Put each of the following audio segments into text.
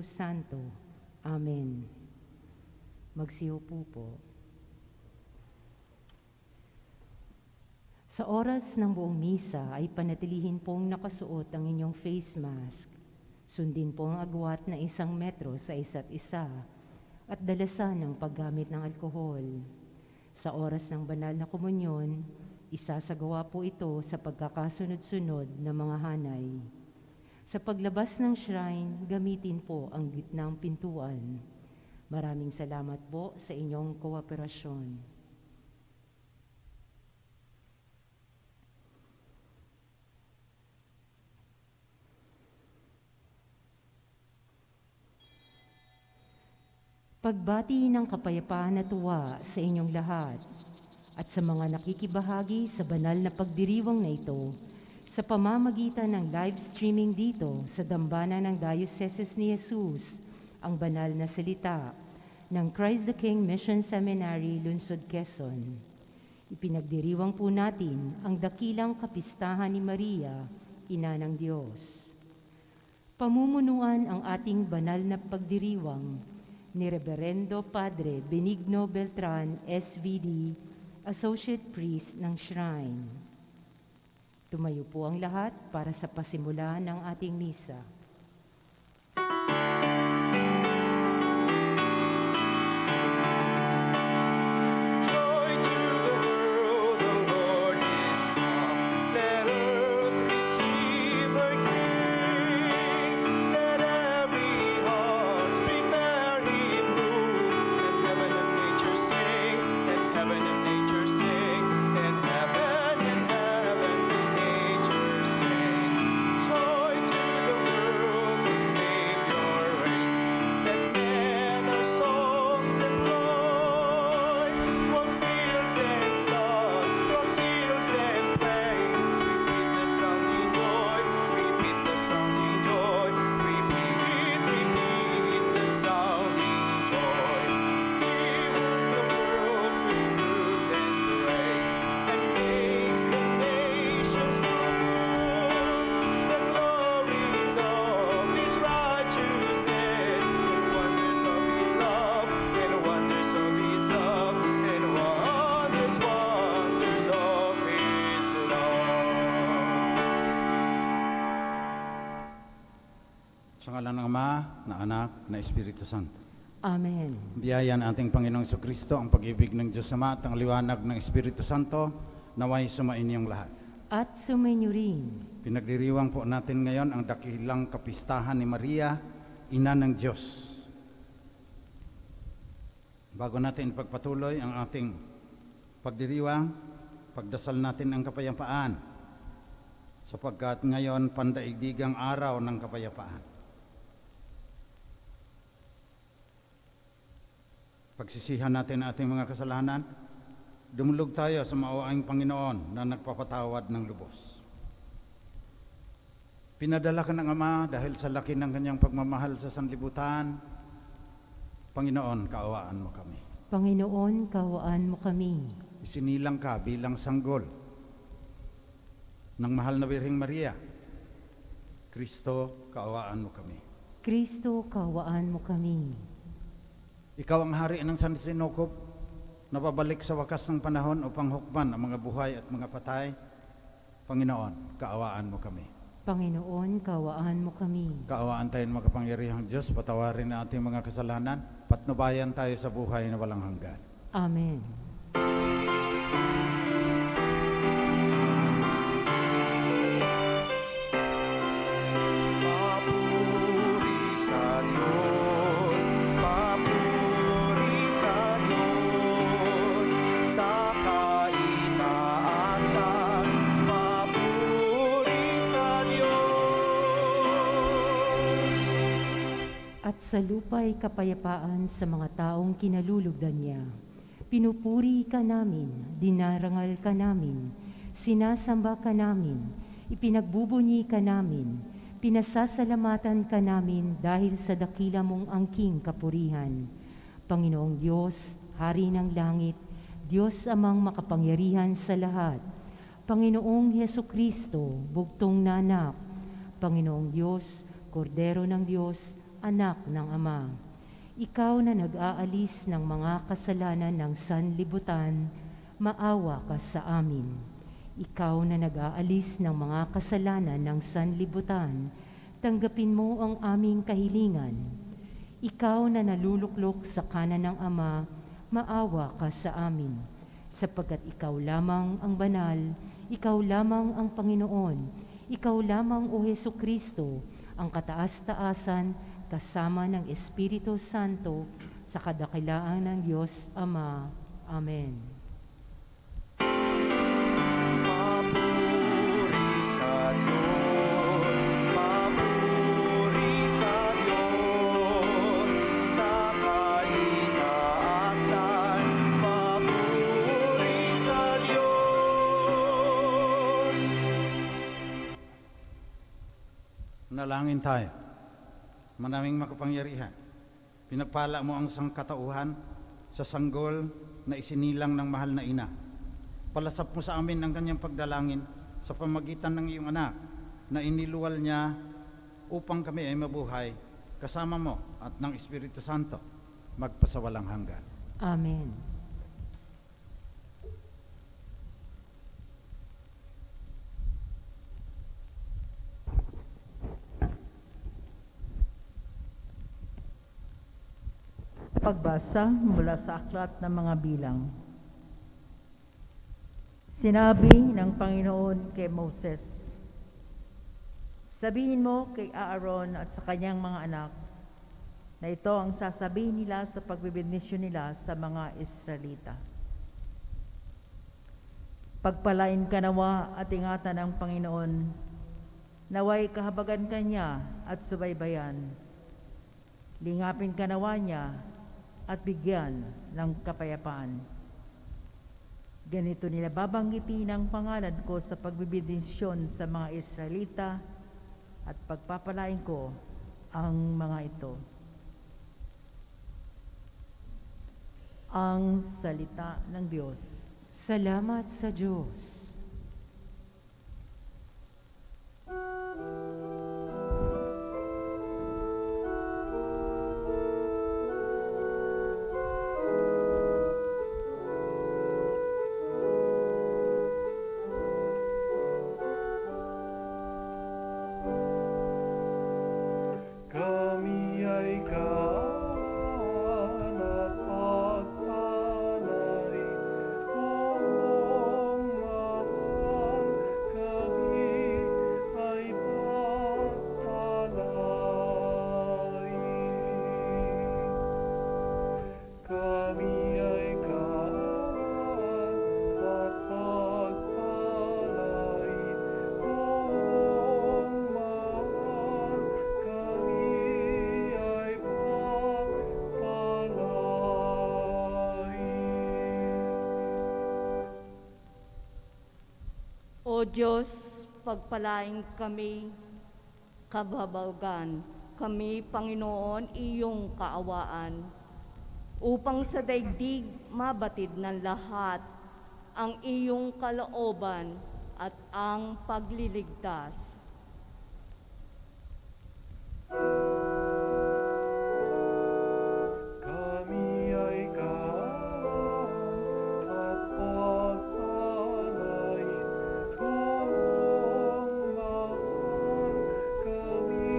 Santo. Amen. Magsiupo po. Sa oras ng buong misa ay panatilihin pong nakasuot ang inyong face mask. Sundin po ang agwat na 1 metro sa isa't isa at dalasan ang paggamit ng alkohol. Sa oras ng banal na komunyon, isasagawa po ito sa pagkakasunod-sunod na mga hanay. Sa paglabas ng shrine, gamitin po ang gitnang pintuan. Maraming salamat po sa inyong kooperasyon. Pagbati ng kapayapaan at tuwa sa inyong lahat at sa mga nakikibahagi sa banal na pagdiriwang na ito, sa pamamagitan ng live streaming dito sa dambana ng Diocese ni Jesus, ang banal na salita ng Christ the King Mission Seminary, Lungsod, Quezon. Ipinagdiriwang po natin ang dakilang kapistahan ni Maria, Ina ng Diyos. Pamumunuan ang ating banal na pagdiriwang ni Reverendo Padre Benigno Beltran, SVD, Associate Priest ng Shrine. Tumayo po ang lahat para sa pasimula ng ating misa. Sa ngalan ng Ama, na Anak, na Espiritu Santo. Amen. Biyaya ng ating Panginoong Jesucristo, ang pag-ibig ng Diyos Ama at ang liwanag ng Espiritu Santo, naway sumain niyong lahat. At sumainyo rin. Pinagdiriwang po natin ngayon ang dakilang kapistahan ni Maria, Ina ng Diyos. Bago natin ipagpatuloy ang ating pagdiriwang, pagdasal natin ang kapayapaan, sapagkat ngayon pandaigdigang araw ng kapayapaan. Pagsisihan natin ang ating mga kasalanan, dumulog tayo sa maawaing Panginoon na nagpapatawad ng lubos. Pinadala ka ng Ama dahil sa laki ng kanyang pagmamahal sa sanlibutan. Panginoon, kaawaan mo kami. Panginoon, kaawaan mo kami. Isinilang ka bilang sanggol ng mahal na Birheng Maria. Kristo, kaawaan mo kami. Kristo, kaawaan mo kami. Ikaw ang hari ng San Sinocob, na babalik sa wakas ng panahon upang hukman ang mga buhay at mga patay. Panginoon, kaawaan mo kami. Panginoon, kaawaan mo kami. Kaawaan tayo ng makapangyarihang Diyos, patawarin ang ating mga kasalanan, patnubayan tayo sa buhay na walang hanggan. Amen. At sa lupa'y kapayapaan sa mga taong kinalulugdan niya. Pinupuri ka namin, dinarangal ka namin, sinasamba ka namin, ipinagbubunyi ka namin, pinasasalamatan ka namin dahil sa dakila mong angking kapurihan. Panginoong Diyos, Hari ng langit, Diyos amang makapangyarihan sa lahat, Panginoong Hesukristo, bugtong na anak, Panginoong Diyos, Kordero ng Diyos, anak ng Ama. Ikaw na nag-aalis ng mga kasalanan ng sanlibutan, maawa ka sa amin. Ikaw na nag-aalis ng mga kasalanan ng sanlibutan, tanggapin mo ang aming kahilingan. Ikaw na naluluklok sa kanan ng Ama, maawa ka sa amin. Sapagkat ikaw lamang ang banal, ikaw lamang ang Panginoon, ikaw lamang o Hesukristo, ang kataas-taasan kasama ng Espiritu Santo sa kadakilaan ng Diyos Ama. Amen. Papuri sa Diyos, papuri sa Diyos, sa kaitaasan, papuri sa Diyos. Nalangin tayo. Manaming makapangyarihan, pinagpala mo ang sangkatauhan sa sanggol na isinilang ng mahal na ina. Palasap mo sa amin ang kanyang pagdalangin sa pamagitan ng iyong anak na iniluwal niya upang kami ay mabuhay kasama mo at ng Espiritu Santo magpasawalang hanggan. Amen. Pagbasa mula sa Aklat ng Mga Bilang. Sinabi ng Panginoon kay Moses, sabihin mo kay Aaron at sa kanyang mga anak na ito ang sasabihin nila sa pagbibendisyon nila sa mga Israelita. Pagpalain ka nawa at ingatan ng Panginoon, naway kahabagan ka niya at subaybayan. Lingapin ka nawa niya at bigyan ng kapayapaan. Ganito nila babanggitin ang pangalan ko sa pagbibindisyon sa mga Israelita at pagpapalain ko ang mga ito. Ang salita ng Diyos. Salamat sa Diyos. Kami ay kaan at pagpalain, Poong mahal, kami ay pagpalain. Kami ay kaan at pagpalain, Poong mahal, kami ay pagpalain. O Diyos, pagpalain kami, kababalgan kami, Panginoon, iyong kaawaan, upang sa daigdig mabatid ng lahat ang iyong kalooban at ang pagliligtas. Kami ay kaan at pagpalain, Poong mahal, kami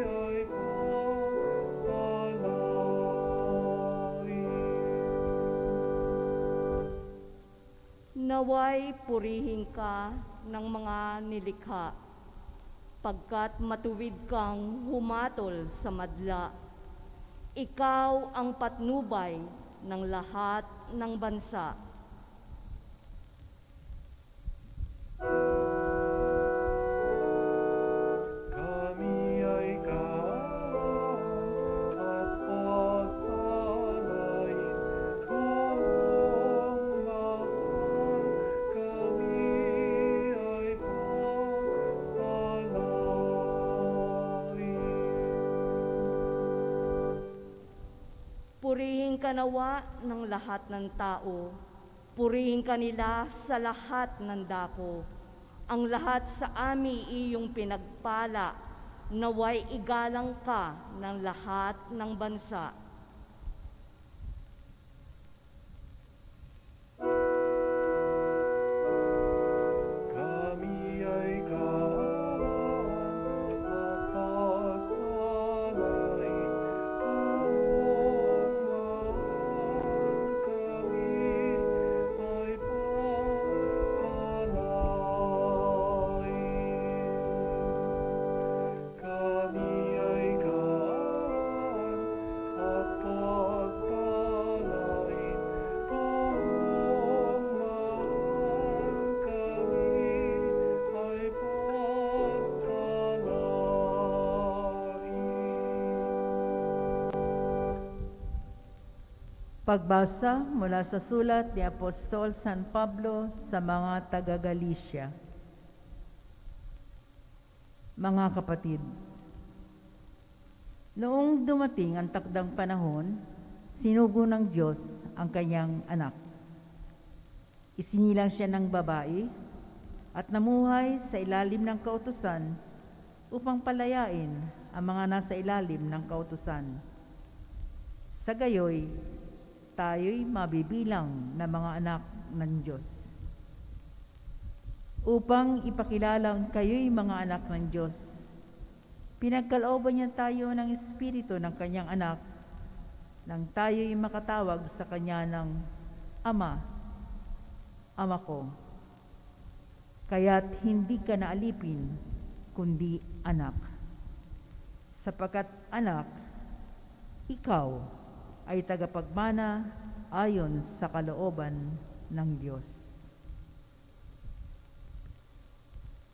ay pagpalain. Naway purihin ka ng mga nilikha, pagkat matuwid kang humatol sa madla. Ikaw ang patnubay ng lahat ng bansa. Kami ay kaan at pagpalain, Poong mahal, kami ay pagpalain. Purihin ka nawa ng lahat ng tao. Purihin ka nila sa lahat ng dako. Ang lahat sa ami iyong pinagpala, naway igalang ka ng lahat ng bansa. Kami ay kaan, mapagpalain, kami ay pagpalain. Kami ay kaan at pagpalain, buong mahal kami ay pagpalain. Pagbasa mula sa sulat ni Apostol San Pablo sa mga taga-Galicia. Mga kapatid, noong dumating ang takdang panahon, sinugo ng Diyos ang kanyang anak. Isinilang siya ng babae at namuhay sa ilalim ng kautusan upang palayain ang mga nasa ilalim ng kautusan. Sa gayoy, tayo'y mabibilang na mga anak ng Diyos. Upang ipakilalang kayo'y mga anak ng Diyos, pinagkalooban niya tayo ng Espiritu ng kanyang anak nang tayo'y makatawag sa kanya ng Ama, Ama ko. Kaya't hindi ka na alipin, kundi anak. Sapagkat anak, ikaw ay tagapagmana ayon sa kalooban ng Diyos.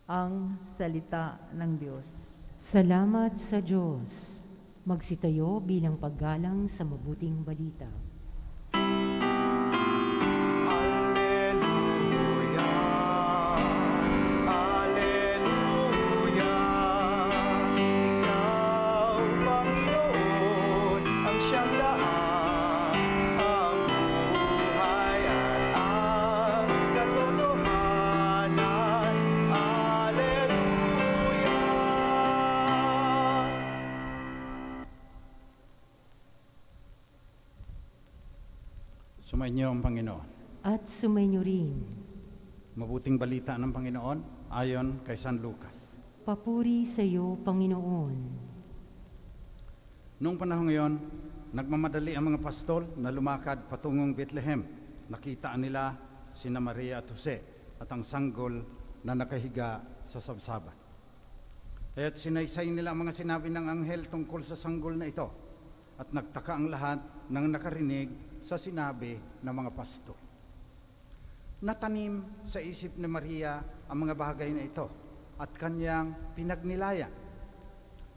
Ang salita ng Diyos. Salamat sa Diyos. Magsitayo bilang paggalang sa mabuting balita. Alleluia, Alleluia, Ikaw, Panginoon, ang siyang daan, ang buhay at ang katotohanan. Alleluia. Sumainyo ang Panginoon. At sumainyo rin. Mabuting balita ng Panginoon ayon kay San Lucas. Papuri sa iyo, Panginoon. Noong panahon ngayon, nagmamadali ang mga pastol na lumakad patungong Bethlehem. Nakita nila sina Maria at Jose at ang sanggol na nakahiga sa sabsaban. Kaya't sinaysay nila ang mga sinabi ng anghel tungkol sa sanggol na ito. At nagtaka ang lahat ng nakarinig sa sinabi ng mga pastol. Natanim sa isip ni Maria ang mga bagay na ito at kanyang pinagnilaya.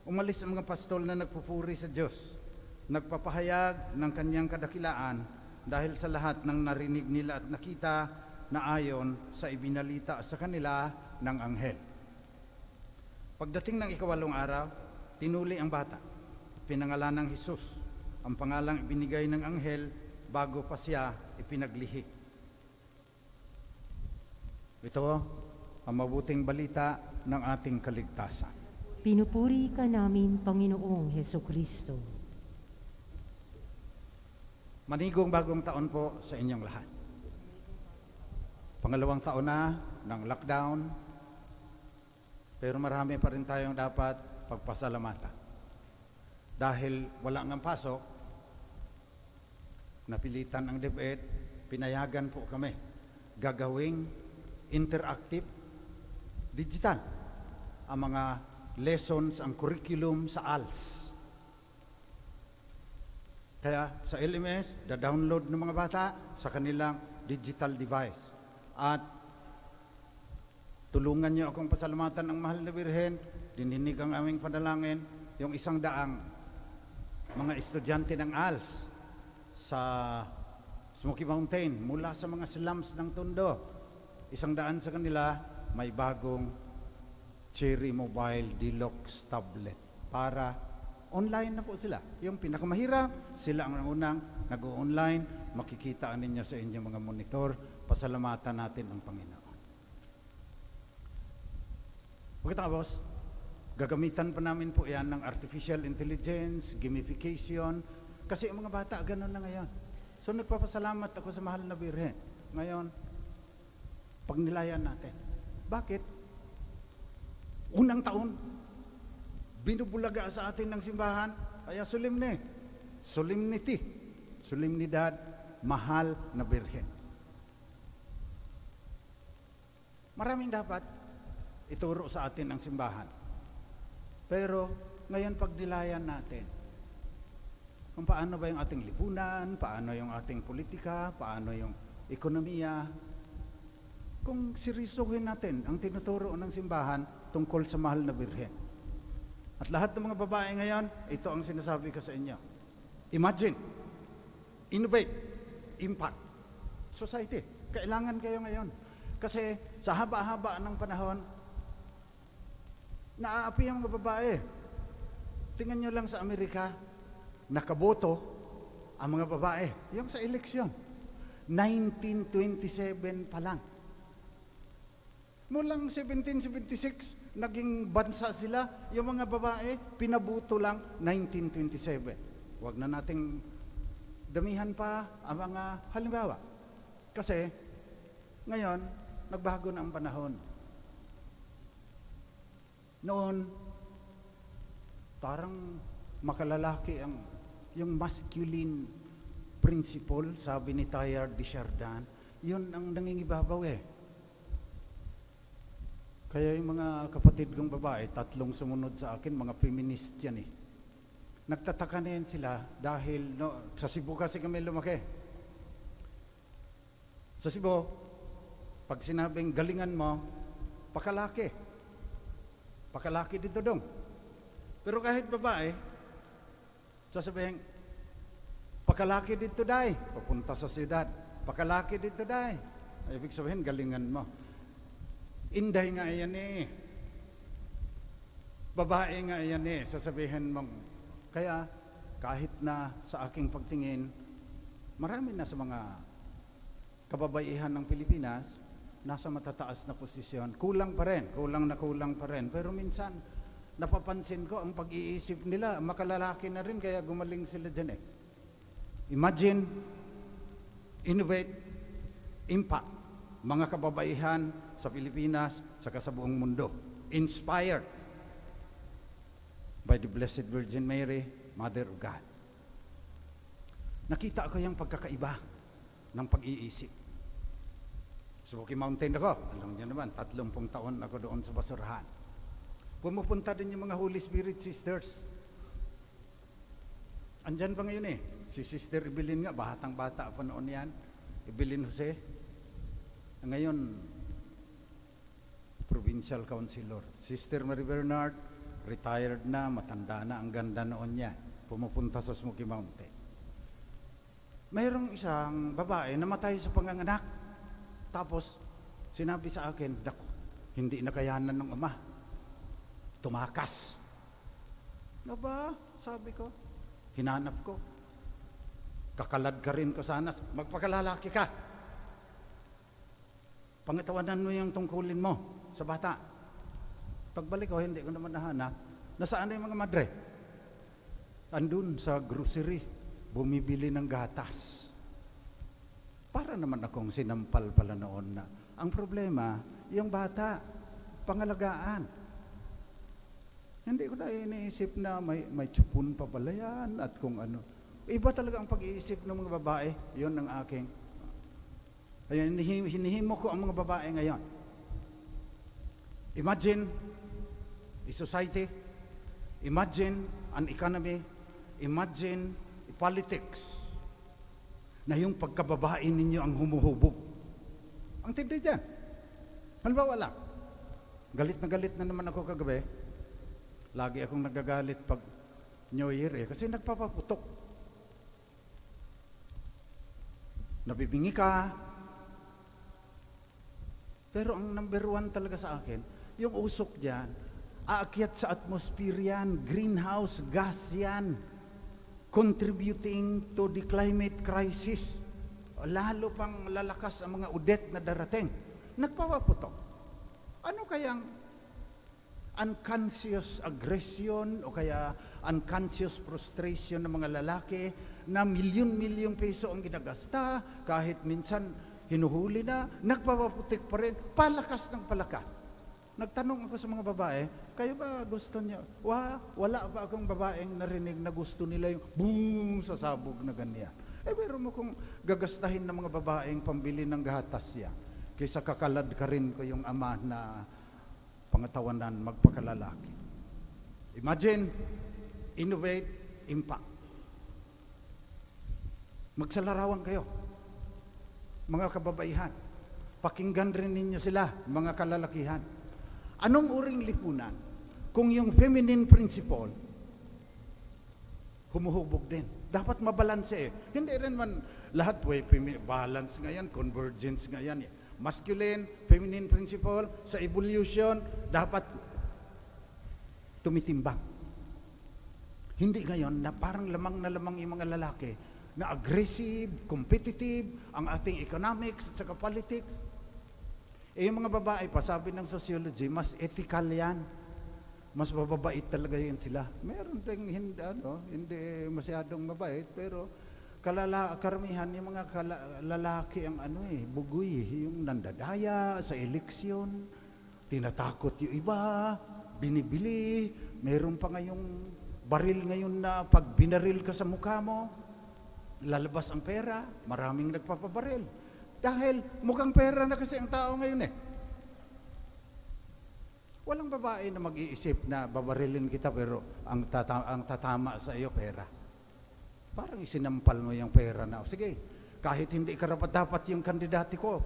Umalis ang mga pastol na nagpupuri sa Diyos, nagpapahayag ng kanyang kadakilaan dahil sa lahat ng narinig nila at nakita na ayon sa ibinalita sa kanila ng anghel. Pagdating ng ikawalong araw, tinuli ang bata, pinangalan ng Jesus, ang pangalang ibinigay ng anghel bago pa siya ipinaglihi. Ito ang mabuting balita ng ating kaligtasan. Pinupuri ka namin, Panginoong Hesukristo. Manigong bagong taon po sa inyong lahat. Pangalawang taon na ng lockdown, pero marami pa rin tayong dapat pagpasalamatan. Dahil wala ngang pasok, napilitan ang DepEd, pinayagan po kami gagawing interactive, digital ang mga lessons, ang curriculum sa ALS. Kaya sa LMS, da-download ng mga bata sa kanilang digital device. At tulungan niyo akong pasalamatan ng mahal na Birhen, dininig ang aming panalangin, yung 100 mga estudyante ng ALS sa Smoky Mountain mula sa mga slums ng Tondo. 100 sa kanila may bagong Cherry Mobile Deluxe tablet para online na po sila. Yung pinakamahirap, sila ang unang nag-online, makikita ninyo sa inyong mga monitor. Pasalamatan natin ang Panginoon. Pagkatapos, Gagamitan pa namin po yan ng artificial intelligence, gamification, kasi ang mga bata, ganun na ngayon. So nagpapasalamat ako sa mahal na Birhen. Ngayon, pag nilayan natin. Bakit? Unang taon, binubulaga sa atin ng simbahan, kaya solemnity, solemnidad, mahal na Birhen. Maraming dapat ituro sa atin ang simbahan. Pero ngayon pag nilayan natin, kung paano ba yung ating lipunan, paano yung ating politika, paano yung ekonomiya, kung seryosohin natin ang tinuturo ng simbahan tungkol sa mahal na Birhen. At lahat ng mga babae ngayon, ito ang sinasabi ko sa inyo. Imagine, innovate, impact, society. Kailangan kayo ngayon. Kasi sa haba-haba ng panahon, naaapi ang mga babae. Tingnan nyo lang sa Amerika, nakaboto ang mga babae. Yung sa eleksyon, 1927 pa lang. Mulang 1776, naging bansa sila, yung mga babae, pinabuto lang 1927. Huwag na nating damihan pa ang mga halimbawa. Kasi, ngayon, nagbago na ang panahon. Noon, parang makalalaki yung masculine principle, sabi ni Teilhard de Chardin, yun ang nangingibabaw eh. Kaya yung mga kapatid kong babae, 3 sumunod sa akin, mga feminist yan eh. Nagtataka na yan sila dahil sa Cebu kasi kami lumaki. Sa Cebu, pag sinabing galingan mo, pakalaki. Pakalaki dito dong. Pero kahit babae, sasabihin, pakalaki dito day, papunta sa siyudad. Pakalaki dito day. Ibig sabihin, galingan mo. Inday nga yan eh. Babae nga yan eh. Sasabihin mong, kaya kahit na sa aking pagtingin, marami na sa mga kababaihan ng Pilipinas, nasa matataas na posisyon. Kulang pa rin. Pero minsan, napapansin ko ang pag-iisip nila, makalalaki na rin, kaya gumaling sila dyan eh. Imagine, innovate, impact. Mga kababaihan sa Pilipinas, saka sa buong mundo. Inspired by the Blessed Virgin Mary, Mother of God. Nakita ko yung pagkakaiba ng pag-iisip. Sa Smoky Mountain ako, alam niyo naman, 30 taon ako doon sa basurahan. Pumupunta din yung mga Holy Spirit Sisters. Andyan pa ngayon eh. Si Sister Evelyn nga, batang-bata pa noon yan. Evelyn Jose. Ngayon, Provincial Councilor. Sister Mary Bernard, retired na, matanda na, ang ganda noon niya. Pumupunta sa Smoky Mountain. Mayroong isang babae namatay sa panganganak. Tapos, sinabi sa akin, "Dako, hindi nakayanan ng ama. Tumakas." Aba, sabi ko, hinanap ko. Kakalad ka rin ko sana, magpakalalaki ka. Pangatawanan mo yung tungkulin mo sa bata. Pagbalik ko, hindi ko naman nahanap. Nasaan na yung mga madre? Andun sa grocery, bumibili ng gatas. Para naman akong sinampal pala noon na. Ang problema, yung bata, pangalagaan. Hindi ko na iniisip na may tsupon pa pala yan at kung ano. Iba talaga ang pag-iisip ng mga babae. Yun ang aking. Ayun, hinihimo ko ang mga babae ngayon. Imagine a society, imagine an economy, imagine a politics, na yung pagkababae ninyo ang humuhubog. Ang tindi dyan. Halimbawa lang, galit na naman ako kagabi. Lagi akong nagagalit pag New Year eh, kasi nagpapaputok. Nabibingi ka. Pero ang number 1 talaga sa akin, yung usok dyan, aakyat sa atmosphere yan, greenhouse gas yan, contributing to the climate crisis. Lalo pang lalakas ang mga udet na darating. Nagpapaputok. Ano kayang unconscious aggression o kaya unconscious frustration ng mga lalaki na milyon-milyong peso ang ginagasta, kahit minsan hinuhuli na, nagpapaputik pa rin, palakas ng palakas. Nagtanong ako sa mga babae, kayo ba gusto niyo? Wala ba akong babaeng narinig na gusto nila yung boom, sasabog na ganyan. Pero mo kung gagastahin ng mga babaeng pambili ng gatas yan, kaysa kakalad ka rin ko yung ama na pangatawanan magpakalalaki. Imagine, innovate, impact. Magsalarawan kayo, mga kababaihan. Pakinggan rin ninyo sila, mga kalalakihan. Anong uring lipunan? Kung yung feminine principle, humuhubog din. Dapat mabalanse eh. Hindi rin man lahat po balance ngayon, convergence ngayon. Masculine, feminine principle, sa evolution, dapat tumitimbang. Hindi ngayon na parang lamang na lamang yung mga lalaki na aggressive, competitive, ang ating economics at saka politics. Yung mga babae pa, sabi ng sociology, mas ethical yan. Mas mababait talaga yan sila. Meron ding hindi masyadong mabait, pero karamihan yung mga lalaki ang bugoy, yung nandadaya sa eleksyon, tinatakot yung iba, binibili, meron pa ngayong baril ngayon na pag binaril ka sa mukha mo, lalabas ang pera, maraming nagpapabaril. Dahil mukhang pera na kasi ang tao ngayon eh. Walang babae na mag-iisip na babarilin kita pero ang tatama sa iyo pera. Parang isinampal mo yung pera na, sige, kahit hindi karapat-dapat yung kandidati ko,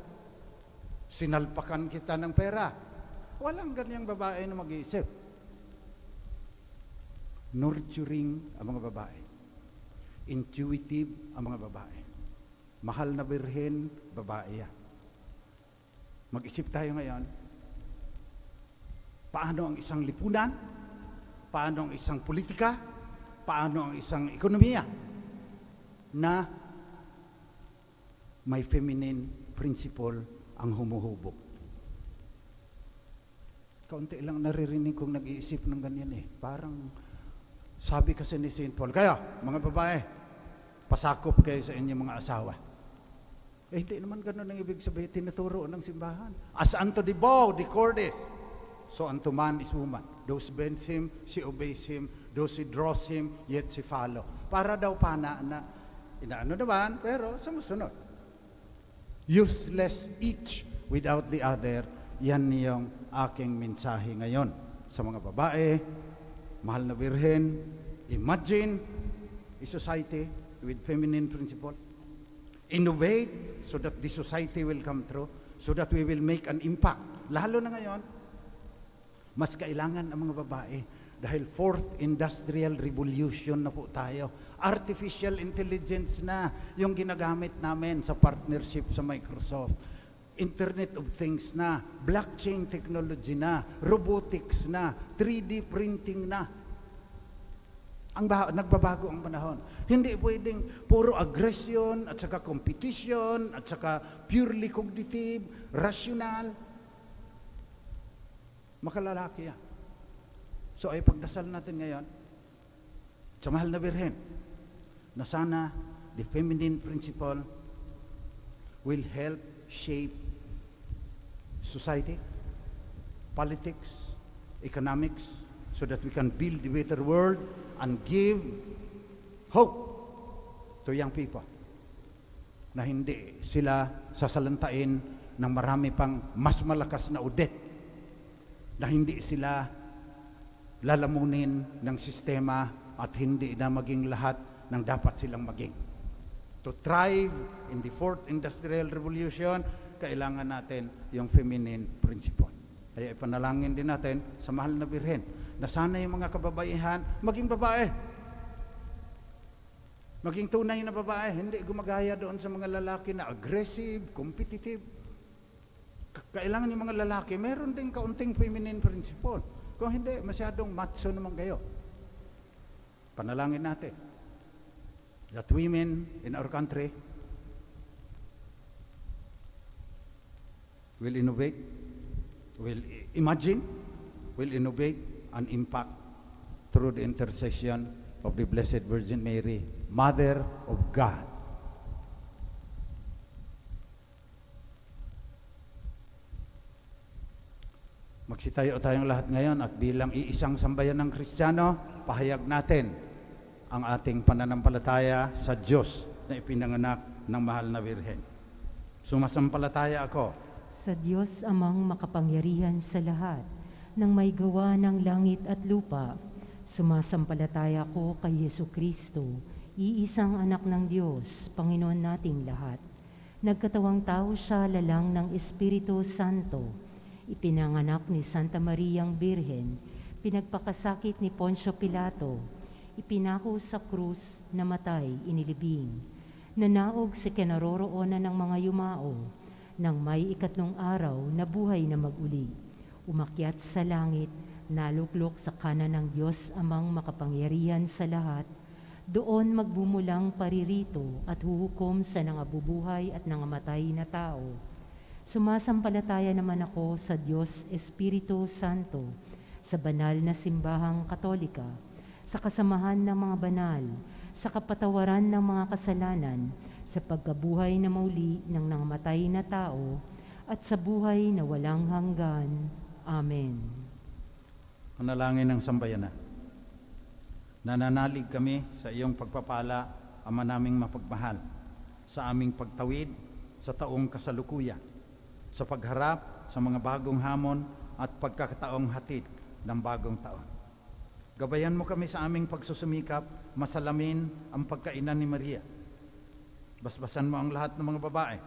sinalpakan kita ng pera. Walang ganyang babae na mag-iisip. Nurturing ang mga babae. Intuitive ang mga babae. Mahal na birhen, babae yan. Mag-isip tayo ngayon, paano ang isang lipunan, paano ang isang politika, paano ang isang ekonomiya na may feminine principle ang humuhubog. Kaunti lang naririnig kong nag-iisip ng ganyan eh. Parang sabi kasi ni St. Paul, kaya mga babae, pasakop kayo sa inyong mga asawa. Hindi naman ganun ang ibig sabihin, tinuturo ng simbahan. As unto the bow, the cordis, so unto man is woman. Those bends him, she obeys him. Those he draws him, yet she follow. Para daw pana na, inaano naman, pero sumusunod. Useless each without the other. Yan yung aking mensahe ngayon sa mga babae, mahal na birhen. Imagine a society with feminine principle. Innovate so that the society will come through, so that we will make an impact. Lalo na ngayon, mas kailangan ang mga babae dahil fourth industrial revolution na po tayo. Artificial intelligence na yung ginagamit namin sa partnership sa Microsoft. Internet of Things na, blockchain technology na, robotics na, 3D printing na. Nagbabago ang panahon. Hindi pwedeng puro aggression at saka competition at saka purely cognitive, rational. Makalalaki yan. So ay pagdasal natin ngayon sa mahal na birhen na sana the feminine principle will help shape society, politics, economics, so that we can build a better world and give hope to young people na hindi sila sasalantain ng marami pang mas malakas na udet, na hindi sila lalamunin ng sistema at hindi na maging lahat ng dapat silang maging. To thrive in the fourth industrial revolution, kailangan natin yung feminine principle. Kaya ipanalangin din natin sa mahal na birhen na sana yung mga kababaihan maging babae. Maging tunay na babae, hindi gumagaya doon sa mga lalaki na aggressive, competitive. Kailangan yung mga lalaki, meron din kaunting feminine principle. Kung hindi, masyadong macho naman kayo. Panalangin natin that women in our country will innovate, will imagine, will innovate and impact through the intercession of the Blessed Virgin Mary, Mother of God. Magsitayo tayong lahat ngayon at bilang iisang sambayan ng Kristiyano, pahayag natin ang ating pananampalataya sa Diyos na ipinanganak ng mahal na Birhen. Sumasampalataya ako Sa Diyos amang makapangyarihan sa lahat, ng may gawa ng langit at lupa, sumasampalataya ko kay Yesu Kristo, iisang anak ng Diyos, Panginoon nating lahat. Nagkatawang tao siya lalang ng Espiritu Santo, ipinanganak ni Santa Mariang Birhen, pinagpakasakit ni Poncio Pilato, ipinako sa krus, namatay, inilibing, nanaog sa kinaroroonan ng mga yumao, nang may ikatlong araw na buhay na maguli, umakyat sa langit, naluklok sa kanan ng Diyos amang makapangyarihan sa lahat, doon magbumulang paririto at huhukom sa nangabubuhay at nangamatay na tao. Sumasampalataya naman ako sa Diyos Espiritu Santo, sa banal na simbahang katolika, sa kasamahan ng mga banal, sa kapatawaran ng mga kasalanan, sa pagkabuhay na mauli ng nangamatay na tao, at sa buhay na walang hanggan. Amen. Manalangin ng sambayanan. Nananalig kami sa iyong pagpapala, Ama naming mapagmahal, sa aming pagtawid sa taong kasalukuyan, sa pagharap sa mga bagong hamon at pagkakataong hatid ng bagong taon. Gabayan mo kami sa aming pagsusumikap, masalamin ang pagkainan ni Maria. Basbasan mo ang lahat ng mga babae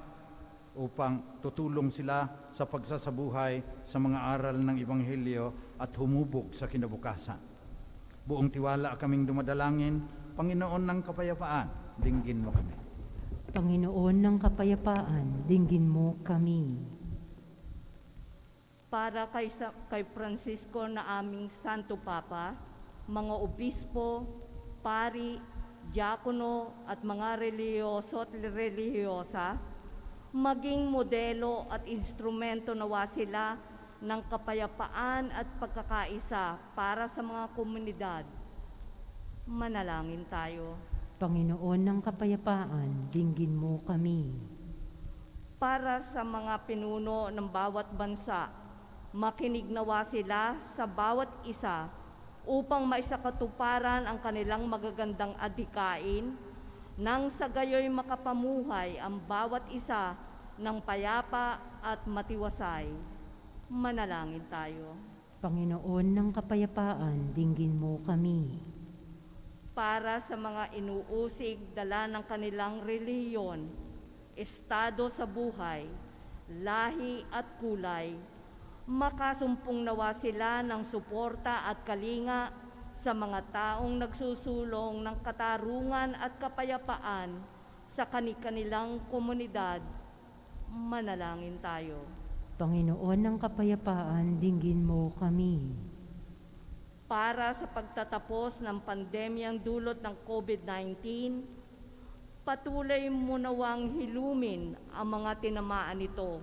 upang tutulong sila sa pagsasabuhay sa mga aral ng Ebanghelyo at humubog sa kinabukasan. Buong tiwala kaming dumadalangin, Panginoon ng kapayapaan, dinggin mo kami. Panginoon ng kapayapaan, dinggin mo kami. Para kay Francisco na aming Santo Papa, mga obispo, pari, diakono at mga reliyoso at reliyosa, maging modelo at instrumento nawa sila ng kapayapaan at pagkakaisa para sa mga komunidad. Manalangin tayo. Panginoon ng kapayapaan, dinggin mo kami. Para sa mga pinuno ng bawat bansa, makinig nawa sila sa bawat isa upang maisakatuparan ang kanilang magagandang adhikain, nang sa gayoy makapamuhay ang bawat isa ng payapa at matiwasay. Manalangin tayo. Panginoon ng kapayapaan, dinggin mo kami. Para sa mga inuusig dala ng kanilang relihiyon, estado sa buhay, lahi at kulay, makasumpong nawa sila ng suporta at kalinga sa mga taong nagsusulong ng katarungan at kapayapaan sa kanilang komunidad. Manalangin tayo. Panginoon ng kapayapaan, dinggin mo kami. Para sa pagtatapos ng pandemyang dulot ng COVID-19, patuloy mo nawang hilumin ang mga tinamaan nito.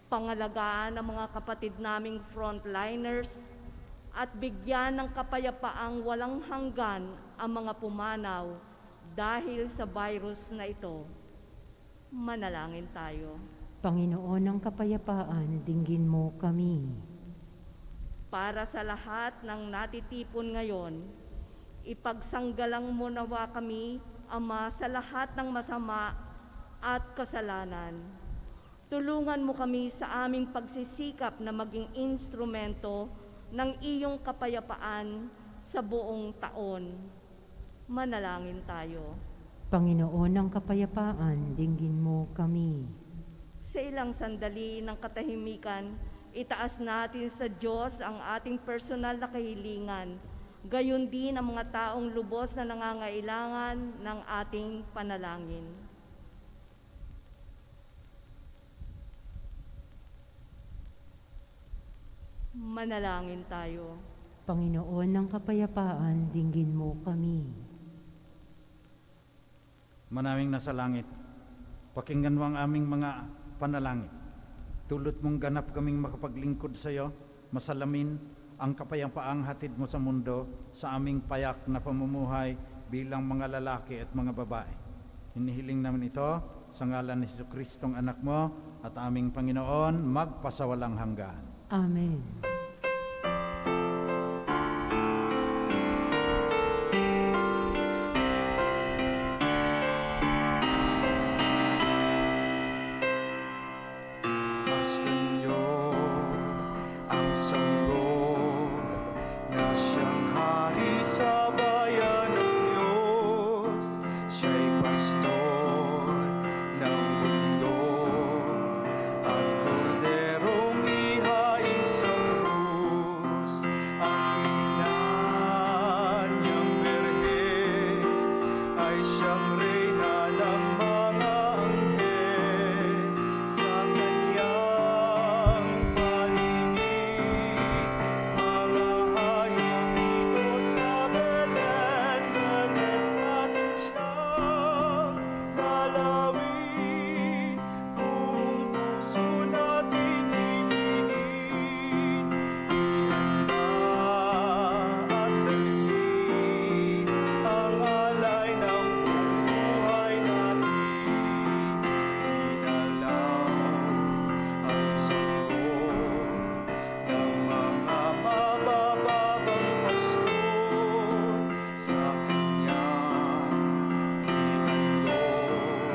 Pangalagaan ang mga kapatid naming frontliners at bigyan ng kapayapaang walang hanggan ang mga pumanaw dahil sa virus na ito. Manalangin tayo. Panginoon ng kapayapaan, dinggin mo kami. Para sa lahat ng natitipon ngayon, ipagsanggalang mo nawa kami, Ama, sa lahat ng masama at kasalanan. Tulungan mo kami sa aming pagsisikap na maging instrumento ng iyong kapayapaan sa buong taon. Manalangin tayo. Panginoon ng kapayapaan, dinggin mo kami. Sa ilang sandali ng katahimikan, itaas natin sa Diyos ang ating personal na kahilingan, gayon din ang mga taong lubos na nangangailangan ng ating panalangin. Manalangin tayo. Panginoon ng kapayapaan, dinggin mo kami. Manaming nasa langit, pakinggan mo ang aming mga panalangin. Tulot mong ganap kaming makapaglingkod sa iyo masalamin ang kapayapaang hatid mo sa mundo sa aming payak na pamumuhay bilang mga lalaki at mga babae. Hinihiling namin ito sa ngalan ni Jesucristong anak mo at aming Panginoon magpasawalang hanggan. Amen. Masdan niyo ang sanggol na siyang hari sa bayan ng Diyos. Siya'y pastor ng mundo at korderong ihain sa krus. Ang ina niyang berhe ay siyang reyna ng mga anghel. Sa kanyang paligid, mga hayop dito sa Belen. Belen natin siyang dalawin, buong puso natin ibigin. Ihanda at dalhin ang alay ng buong buhay natin. Inalaw ang sanggol ng mga mabababang pastor. Sa kanya ihandog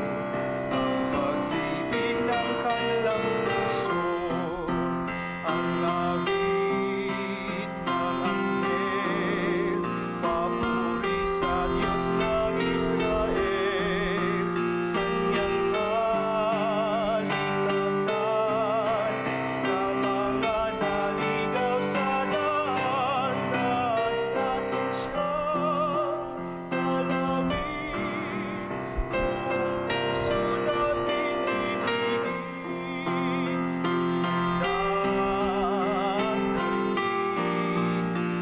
ang pag-ibig ng kanilang puso. Ang awit ng anghel, papuri sa Diyos ng Israel. Kanyang kaligtasan sa mga naligaw sa daan. Daan natin siyang dalawin, buong puso natin ibigin. Ihanda at dalhin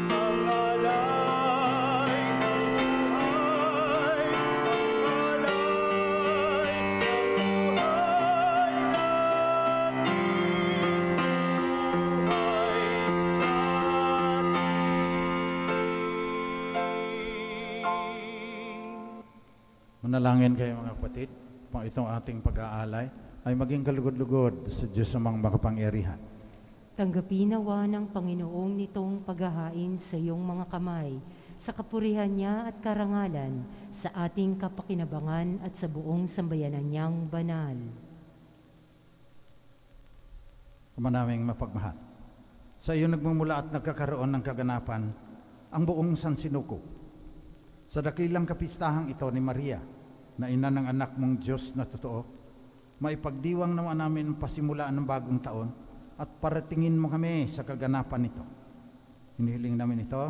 ang alay ng buhay, ang alay ng buhay natin. Manalangin kayo mga kapatid, pang itong ating pag-aalay ay maging kalugod-lugod sa Diyos amang makapangyarihan. Tanggapin nawa ng Panginoong nitong paghahain sa iyong mga kamay, sa kapurihan niya at karangalan, sa ating kapakinabangan at sa buong sambayanan niyang banal. Ama naming mapagmahal, sa iyo nagmumula at nagkakaroon ng kaganapan ang buong sansinuko. Sa dakilang kapistahang ito ni Maria, na ina ng anak mong Diyos na totoo, maipagdiwang naman namin ang pasimulaan ng bagong taon at paratingin mo kami sa kaganapan nito. Hinihiling namin ito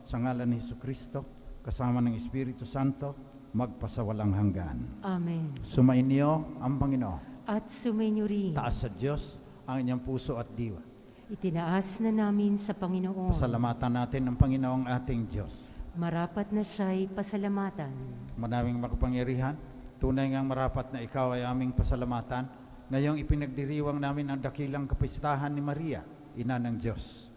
sa ngalan ni Jesucristo, kasama ng Espiritu Santo, magpasawalang hanggan. Amen. Sumainyo ang Panginoon. At sumainyo rin, Taas sa Diyos ang inyong puso at diwa. itinaas na namin sa Panginoon. Pasalamatan natin ang Panginoong ating Diyos. Marapat na siya'y pasalamatan. Manaming makapangyarihan, tunay ngang marapat na ikaw ay aming pasalamatan. Ngayong ipinagdiriwang namin ang dakilang kapistahan ni Maria, ina ng Diyos.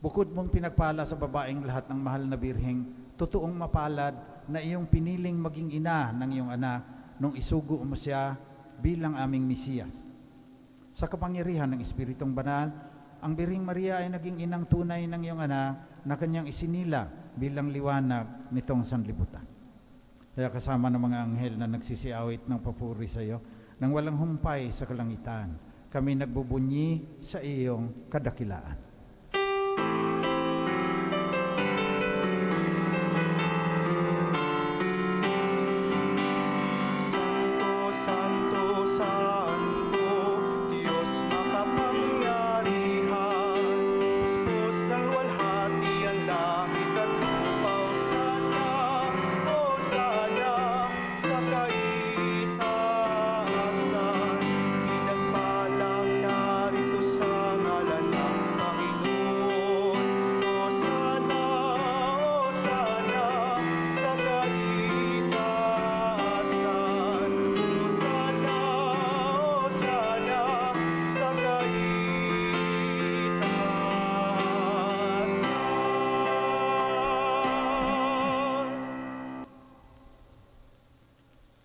Bukod mong pinagpala sa babaeng lahat ng mahal na birheng, totoong mapalad na iyong piniling maging ina ng iyong anak nung isugo mo siya bilang aming Mesiyas. Sa kapangyarihan ng Espiritong Banal, ang Birheng Maria ay naging inang tunay ng iyong anak na kanyang isinila bilang liwanag nitong sanlibutan. Kaya kasama ng mga anghel na nagsisiawit ng papuri sa iyo, nang walang humpay sa kalangitan, kami nagbubunyi sa iyong kadakilaan. Santo, Santo, Santo, Diyos makapangyarihan. Puspos ng walhati ang langit at lupa. Hosana sa kaitaasan. Pinagpalang narito sa ngalan ng Panginoon.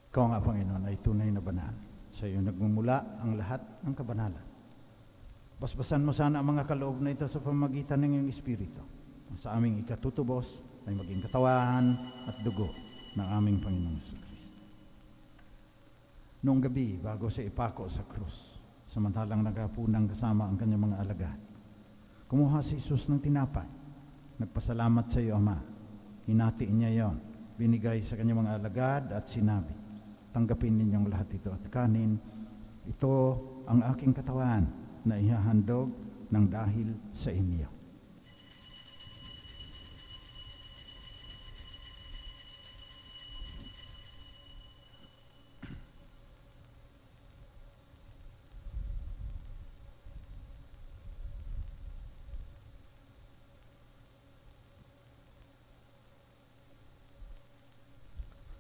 Ikaw nga, Panginoon, ay tunay na banal. Sa iyo nagmumula ang lahat ng kabanalan. Basbasan mo sana ang mga kaloob na ito sa pamagitan ng iyong Espiritu. Sa aming ikatutubos ay maging katawan at dugo ng aming Panginoong Kristo. Noong gabi, bago siya ipako sa krus, samantalang naghapunang kasama ang kanyang mga alagad, kumuha si Jesus ng tinapay. Nagpasalamat sa iyo, Ama. Hinatiin niya yon, binigay sa kanyang mga alagad at sinabi, tanggapin ninyong lahat ito at kanin. Ito ang aking katawan na ihahandog ng dahil sa inyo.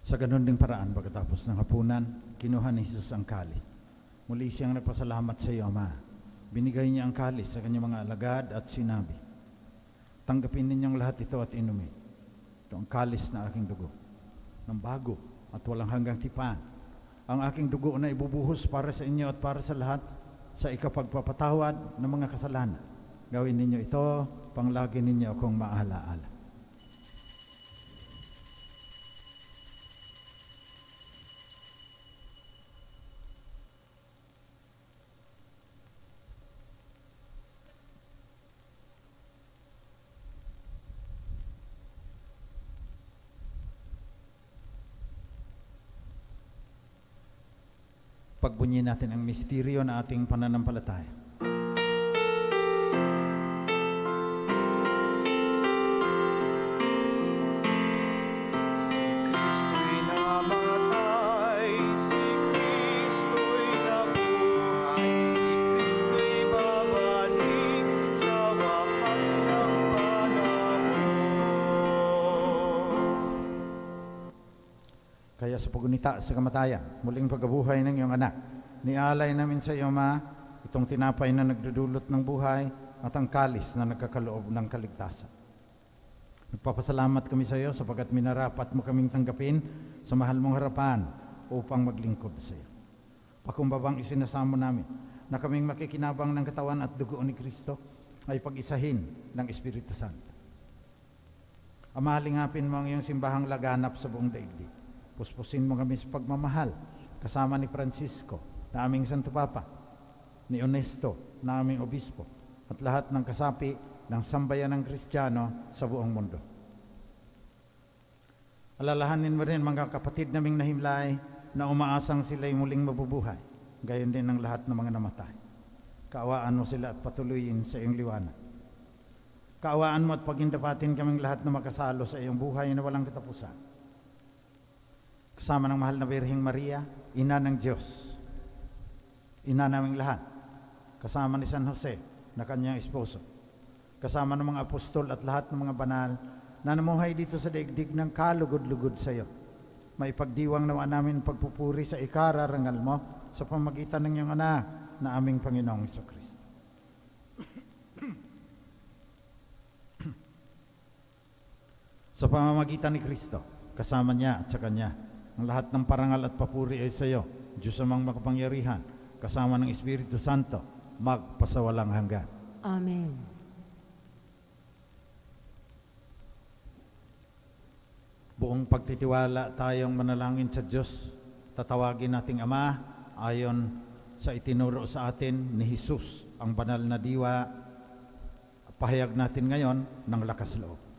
Sa ganun ding paraan, pagkatapos ng hapunan, kinuha ni Jesus ang kalis. Muli siyang nagpasalamat sa iyo, Ama. Binigay niya ang kalis sa kanyang mga alagad at sinabi, tanggapin ninyong lahat ito at inumin. Ito ang kalis na aking dugo, ng bago at walang hanggang tipan. Ang aking dugo na ibubuhos para sa inyo at para sa lahat sa ikapagpapatawad ng mga kasalanan. Gawin ninyo ito, panglagi ninyo akong maalaala. Pagbunyi natin ang misteryo na ating pananampalataya. Si Kristo'y namatay, si Kristo'y nabuhay, si Kristo'y babalik sa wakas ng panahon. Kaya sa pagunita sa kamatayan, muling pagkabuhay ng iyong anak, nialay namin sa iyo, Ma, itong tinapay na nagdudulot ng buhay at ang kalis na nagkakaloob ng kaligtasan. Nagpapasalamat kami sa iyo sapagkat minarapat mo kaming tanggapin sa mahal mong harapan upang maglingkod sa iyo. Pakumbabang isinasamo namin na kaming makikinabang ng katawan at dugo ni Kristo ay pag-isahin ng Espiritu Santo. Ama, halingapin mo ang iyong simbahang laganap sa buong daigdig. Puspusin mo kami sa pagmamahal, kasama ni Francisco, na aming Santo Papa, ni Onesto, na aming Obispo, at lahat ng kasapi ng sambayan ng Kristiyano sa buong mundo. Alalahanin mo rin mga kapatid naming nahimlay na umaasang sila'y muling mabubuhay, gayon din ang lahat ng mga namatay. Kaawaan mo sila at patuloyin sa iyong liwanag. Kaawaan mo at pagindapatin kaming lahat na makasalo sa iyong buhay na walang katapusan. Kasama ng mahal na Birheng Maria, Ina ng Diyos, Ina naming lahat, kasama ni San Jose na kanyang esposo, kasama ng mga apostol at lahat ng mga banal na namuhay dito sa daigdig ng kalugod-lugod sa iyo. Maipagdiwang nawa namin pagpupuri sa ikararangal mo sa pamagitan ng iyong anak na aming Panginoong Jesucristo. Sa pamamagitan ni Kristo, kasama niya at sa Kanya, ang lahat ng parangal at papuri ay sa iyo, Diyos amang makapangyarihan, kasama ng Espiritu Santo, magpasawalang hanggan. Amen. Buong pagtitiwala tayong manalangin sa Diyos, tatawagin nating Ama ayon sa itinuro sa atin ni Jesus, ang banal na diwa. Pahayag natin ngayon ng lakas loob.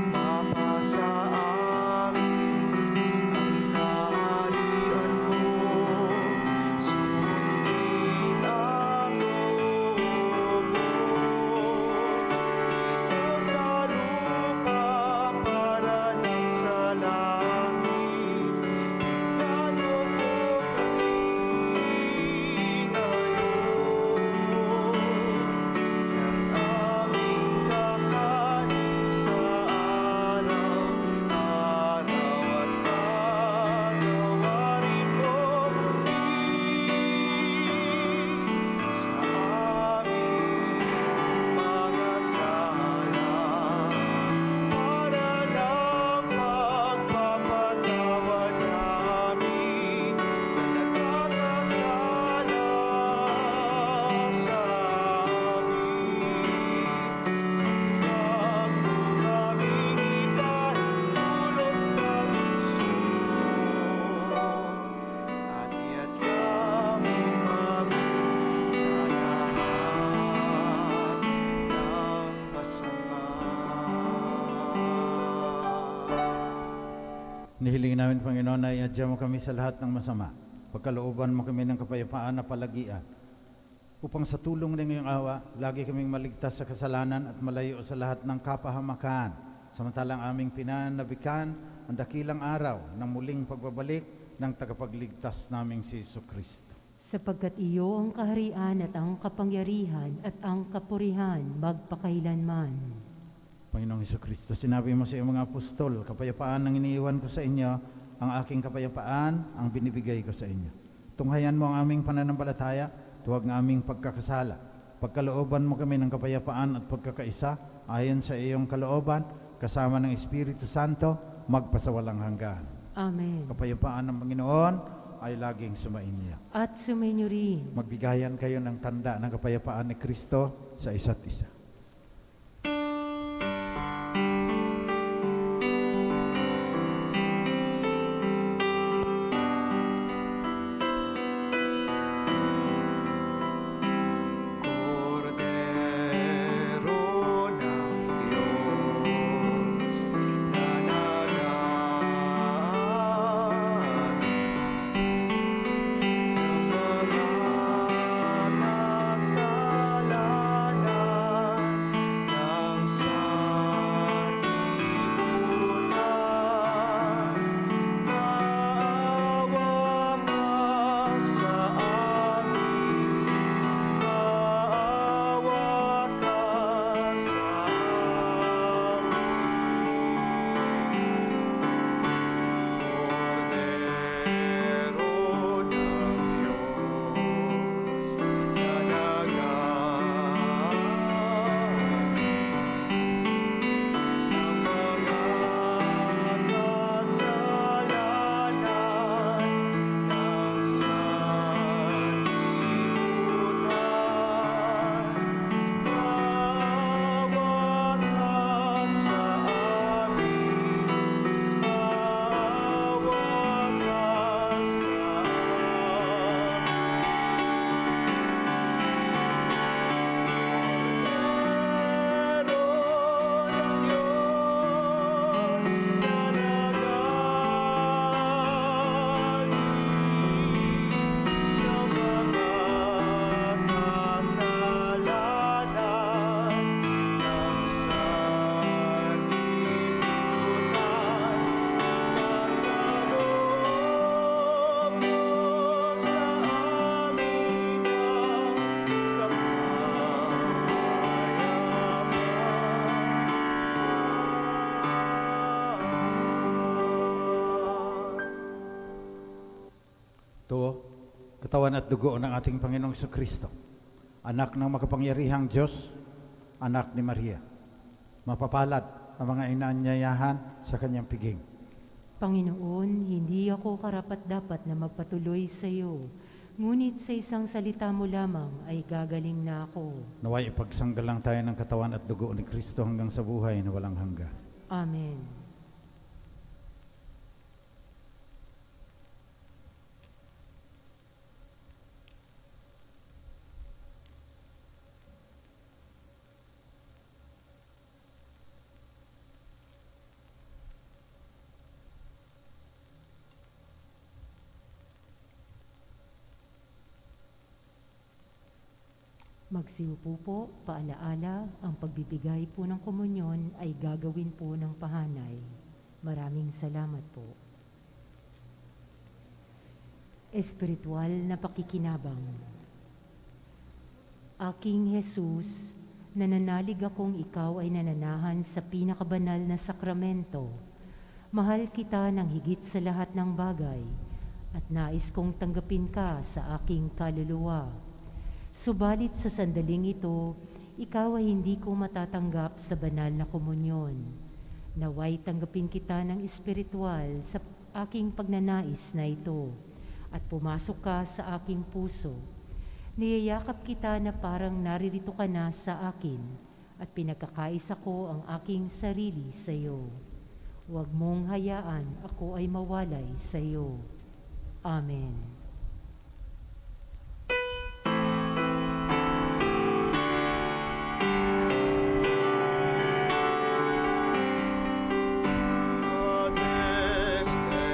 Mapasa amin ang Nihilingin namin, Panginoon, na iadya mo kami sa lahat ng masama. Pagkalooban mo kami ng kapayapaan na palagian. Upang sa tulong ng iyong awa, lagi kaming maligtas sa kasalanan at malayo sa lahat ng kapahamakan. Samantalang aming pinanabikan ang dakilang araw ng muling pagbabalik ng tagapagligtas naming si Jesucristo. Sapagkat iyo ang kaharian at ang kapangyarihan at ang kapurihan magpakailanman. Panginoong Jesucristo, sinabi mo sa iyong mga apostol, kapayapaan ang iniiwan ko sa inyo, ang aking kapayapaan ang binibigay ko sa inyo. Tunghayan mo ang aming pananampalataya, tuwag ng aming pagkakasala. Pagkalooban mo kami ng kapayapaan at pagkakaisa, ayon sa iyong kalooban, kasama ng Espiritu Santo, magpasawalang hanggan. Amen. Kapayapaan ng Panginoon ay laging sumainyo. At sumainyo rin. Magbigayan kayo ng tanda ng kapayapaan ni Kristo sa isa't isa. Kordero ng Diyos na nag-aalis ng mga kasalanan ng sanlibutan, maawa ka sa amin. Maawa ka sa Kordero ng Diyos na nag-aalis ng mga kasalanan ng sanlibutan. Maawa ka sa amin. Maawa ka Ito, katawan at dugo ng ating Panginoong Jesucristo, anak ng makapangyarihang Diyos, anak ni Maria. Mapapalad ang mga inaanyayahan sa kanyang piging. Panginoon, hindi ako karapat-dapat na magpatuloy sa iyo, ngunit sa isang salita mo lamang ay gagaling na ako. Naway ipagsanggalang tayo ng katawan at dugo ni Kristo hanggang sa buhay na walang hanggan. Amen. Magsiupo po, paalaala, ang pagbibigay po ng komunyon ay gagawin po ng pahanay. Maraming salamat po. Espiritual na pakikinabang. Aking Jesus, nananalig akong ikaw ay nananahan sa pinakabanal na sakramento. Mahal kita ng higit sa lahat ng bagay at nais kong tanggapin ka sa aking kaluluwa. Subalit sa sandaling ito, ikaw ay hindi ko matatanggap sa banal na komunyon. Naway tanggapin kita ng espiritual sa aking pagnanais na ito at pumasok ka sa aking puso. Niyayakap kita na parang naririto ka na sa akin at pinagkakaisa ko ang aking sarili sa iyo. Huwag mong hayaan ako ay mawalay sa iyo. Amen. Adeste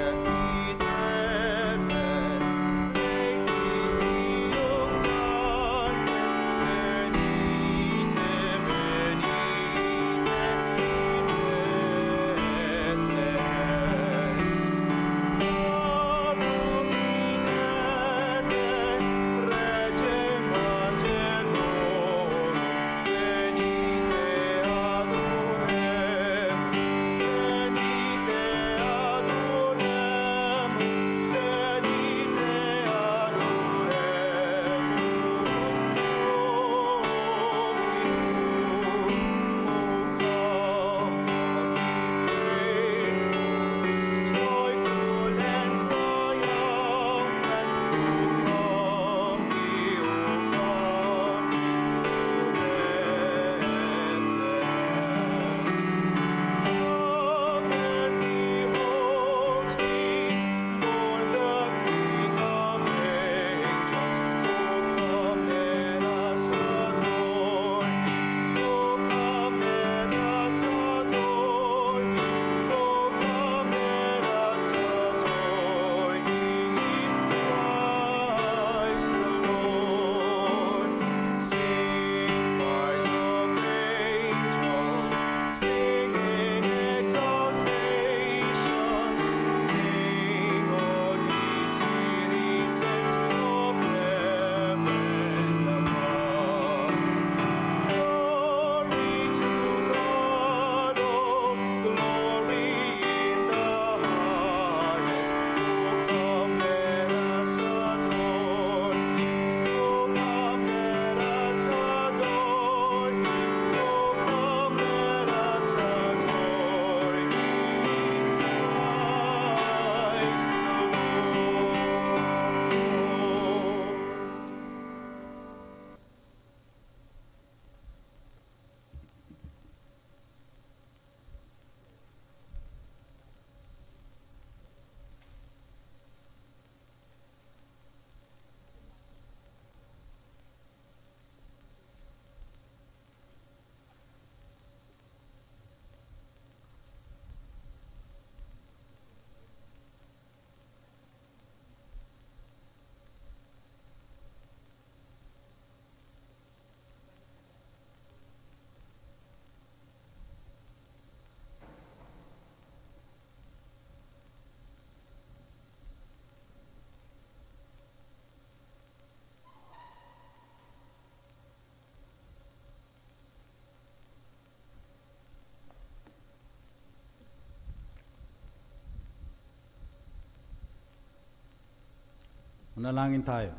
Manalangin tayo.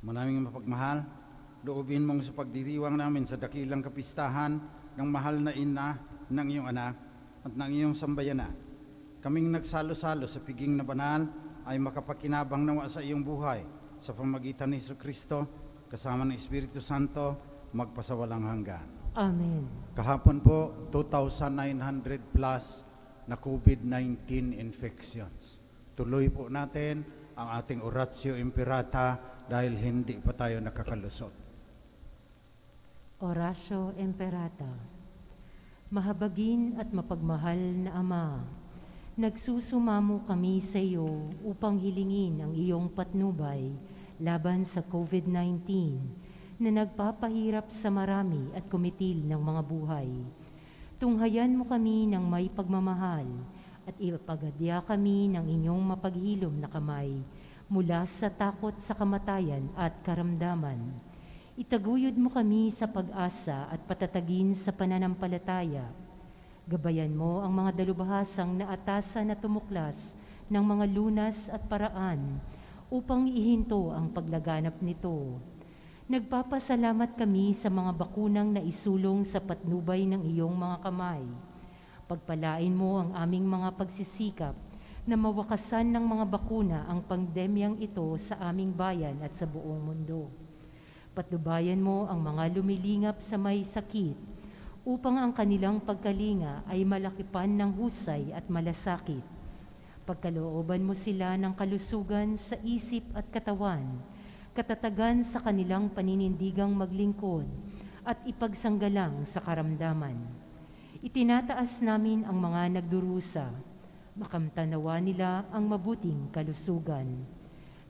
Manaming mapagmahal, loobin mong sa pagdiriwang namin sa dakilang kapistahan ng mahal na ina ng iyong anak at ng iyong sambayana. Kaming nagsalo-salo sa piging na banal ay makapakinabang nawa sa iyong buhay sa pamagitan ni Jesucristo kasama ng Espiritu Santo magpasawalang hanggan. Amen. Kahapon po, 2,900 plus na COVID-19 infections. Tuloy po natin ang ating Oratio Imperata dahil hindi pa tayo nakakalusot. Oratio Imperata. Mahabagin at mapagmahal na Ama, nagsusumamo kami sa iyo upang hilingin ang iyong patnubay laban sa COVID-19 na nagpapahirap sa marami at kumitil ng mga buhay. Tunghayan mo kami ng may pagmamahal at ipagadya kami ng inyong mapaghilom na kamay mula sa takot sa kamatayan at karamdaman. Itaguyod mo kami sa pag-asa at patatagin sa pananampalataya. Gabayan mo ang mga dalubhasang naatasan na tumuklas ng mga lunas at paraan upang ihinto ang paglaganap nito. Nagpapasalamat kami sa mga bakunang naisulong sa patnubay ng iyong mga kamay. Pagpalain mo ang aming mga pagsisikap na mawakasan ng mga bakuna ang pandemyang ito sa aming bayan at sa buong mundo. Patnubayan mo ang mga lumilingap sa may sakit upang ang kanilang pagkalinga ay malakipan ng husay at malasakit. Pagkalooban mo sila ng kalusugan sa isip at katawan, katatagan sa kanilang paninindigang maglingkod at ipagsanggalang sa karamdaman. Itinataas namin ang mga nagdurusa, makamtanawa nila ang mabuting kalusugan.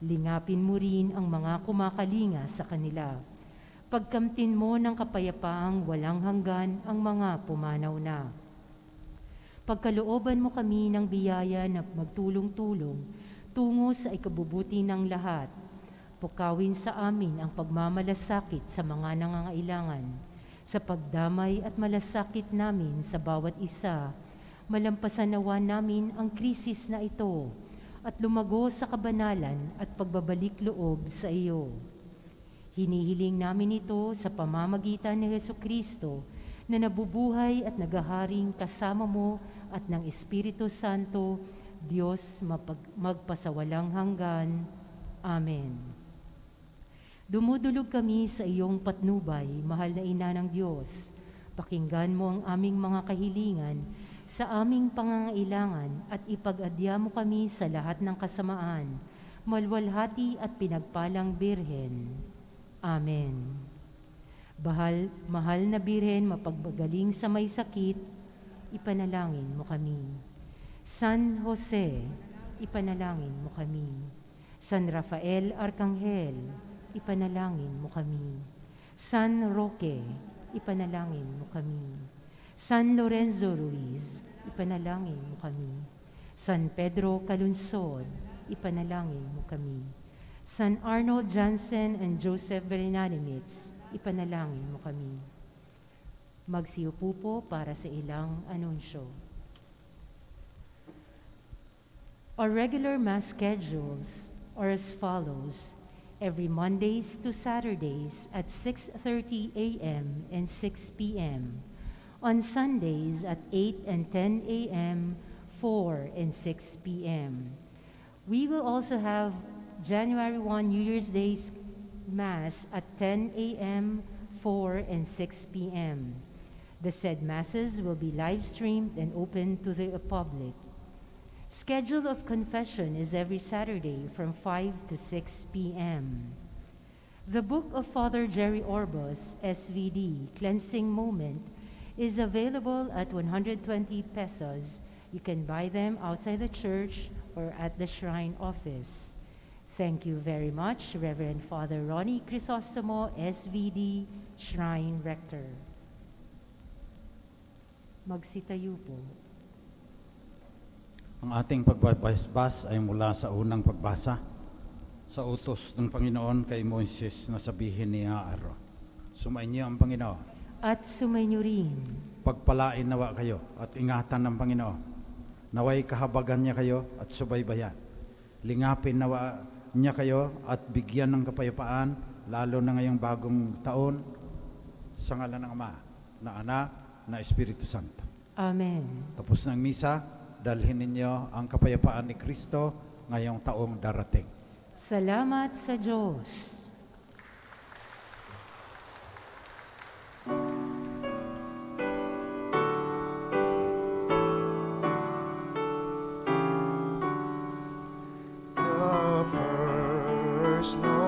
Lingapin mo rin ang mga kumakalinga sa kanila. Pagkamtin mo ng kapayapaang walang hanggan ang mga pumanaw na. Pagkalooban mo kami ng biyaya na magtulong-tulong tungo sa ikabubuti ng lahat. Pukawin sa amin ang pagmamalasakit sa mga nangangailangan, sa pagdamay at malasakit namin sa bawat isa. Malampasan nawa namin ang krisis na ito at lumago sa kabanalan at pagbabalik loob sa iyo. Hinihiling namin ito sa pamamagitan ni Jesucristo na nabubuhay at nagaharing kasama mo at ng Espiritu Santo, Diyos magpasawalang hanggan. Amen. Dumudulog kami sa iyong patnubay, mahal na Ina ng Diyos. Pakinggan mo ang aming mga kahilingan sa aming pangangailangan at ipag-adya mo kami sa lahat ng kasamaan, malwalhati at pinagpalang Birhen. Amen. Mahal na Birhen, mapagbagaling sa may sakit, ipanalangin mo kami. San Jose, ipanalangin mo kami. San Rafael Arcangel, ipanalangin mo kami. San Roque, ipanalangin mo kami. San Lorenzo Ruiz, ipanalangin mo kami. San Pedro Calunsod, ipanalangin mo kami. San Arnold Jansen and Joseph Bernanimitz, ipanalangin mo kami. Magsiupo po para sa ilang anunsyo. Our regular Mass schedules are as follows. Every Mondays to Saturdays at 6:30 a.m. and 6 p.m. On Sundays at 8 and 10 a.m., 4 and 6 p.m. We will also have January 1 New Year's Day Mass at 10 a.m., 4 and 6 p.m. The said Masses will be live-streamed and open to the public. Schedule of confession is every Saturday from 5 to 6 p.m. The book of Father Jerry Orbos, SVD, Cleansing Moment, is available at 120 pesos. You can buy them outside the church or at the shrine office. Thank you very much, Reverend Father Ronnie Crisostomo, SVD, Shrine Rector. Magsitayo po. Ang ating pagbabasbas ay mula sa unang pagbasa sa utos ng Panginoon kay Moises na sabihin ni Aaron. Sumainyo ang Panginoon. At sumainyo rin. Pagpalain nawa kayo at ingatan ng Panginoon Naway kahabagan niya kayo at subaybayan. Lingapin nawa niya kayo at bigyan ng kapayapaan, lalo na ngayong bagong taon, sa ngalan ng Ama, na Anak, na Espiritu Santo. Amen. Tapos ng misa, dalhin ninyo ang kapayapaan ni Kristo ngayong taong darating. Salamat sa Diyos. The first Lord